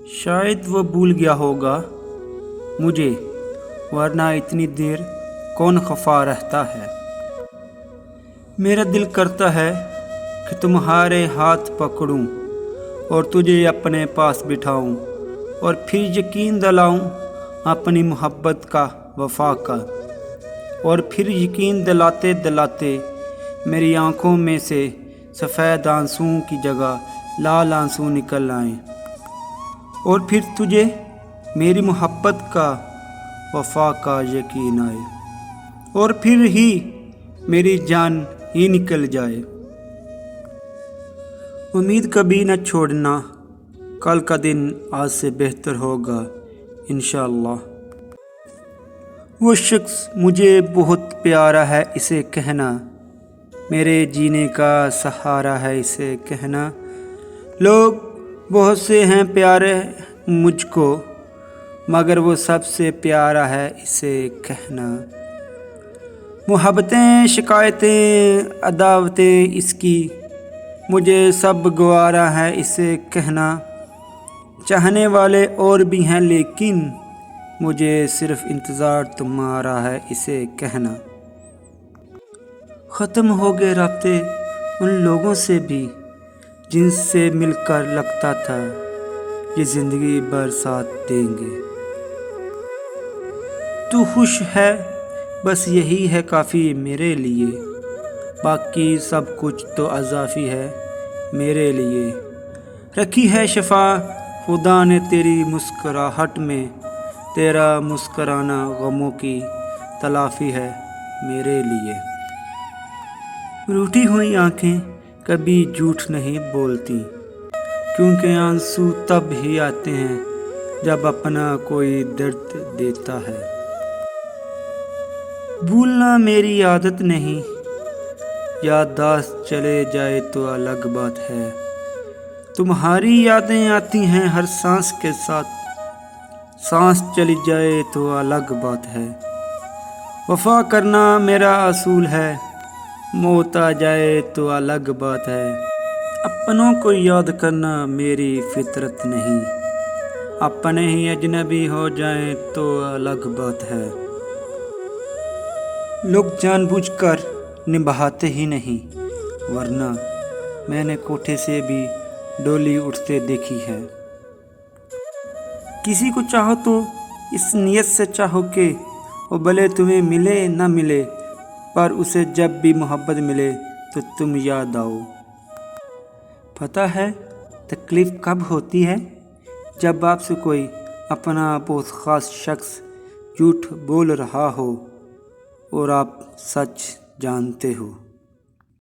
شاید وہ بھول گیا ہوگا مجھے، ورنہ اتنی دیر کون خفا رہتا ہے۔ میرا دل کرتا ہے کہ تمہارے ہاتھ پکڑوں اور تجھے اپنے پاس بٹھاؤں، اور پھر یقین دلاؤں اپنی محبت کا، وفا کا، اور پھر یقین دلاتے دلاتے میری آنکھوں میں سے سفید آنسوؤں کی جگہ لال آنسو نکل آئیں، اور پھر تجھے میری محبت کا، وفا کا یقین آئے، اور پھر ہی میری جان ہی نکل جائے۔ امید کبھی نہ چھوڑنا، کل کا دن آج سے بہتر ہوگا انشاءاللہ۔ وہ شخص مجھے بہت پیارا ہے اسے کہنا، میرے جینے کا سہارا ہے اسے کہنا۔ لوگ بہت سے ہیں پیارے مجھ کو، مگر وہ سب سے پیارا ہے اسے کہنا۔ محبتیں، شکایتیں، عداوتیں اس کی، مجھے سب گوارا ہے اسے کہنا۔ چاہنے والے اور بھی ہیں لیکن مجھے صرف انتظار تمہارا ہے اسے کہنا۔ ختم ہو گئے رابطے ان لوگوں سے بھی جن سے مل کر لگتا تھا یہ زندگی بھر ساتھ دیں گے۔ تو خوش ہے بس یہی ہے کافی میرے لیے، باقی سب کچھ تو اضافی ہے میرے لیے۔ رکھی ہے شفا خدا نے تیری مسکراہٹ میں، تیرا مسکرانا غموں کی تلافی ہے میرے لیے۔ روٹھی ہوئی آنکھیں کبھی جھوٹ نہیں بولتی، کیونکہ آنسو تب ہی آتے ہیں جب اپنا کوئی درد دیتا ہے۔ بھولنا میری عادت نہیں، یادداشت چلے جائے تو الگ بات ہے۔ تمہاری یادیں آتی ہیں ہر سانس کے ساتھ، سانس چلی جائے تو الگ بات ہے۔ وفا کرنا میرا اصول ہے، موت آ جائے تو الگ بات ہے۔ اپنوں کو یاد کرنا میری فطرت نہیں، اپنے ہی اجنبی ہو جائیں تو الگ بات ہے۔ لوگ جان بوجھ کر نبھاتے ہی نہیں، ورنہ میں نے کوٹھے سے بھی ڈولی اٹھتے دیکھی ہے۔ کسی کو چاہو تو اس نیت سے چاہو کہ وہ بھلے تمہیں ملے نہ ملے، پر اسے جب بھی محبت ملے تو تم یاد آؤ۔ پتہ ہے تکلیف کب ہوتی ہے؟ جب آپ سے کوئی اپنا بہت خاص شخص جھوٹ بول رہا ہو اور آپ سچ جانتے ہو۔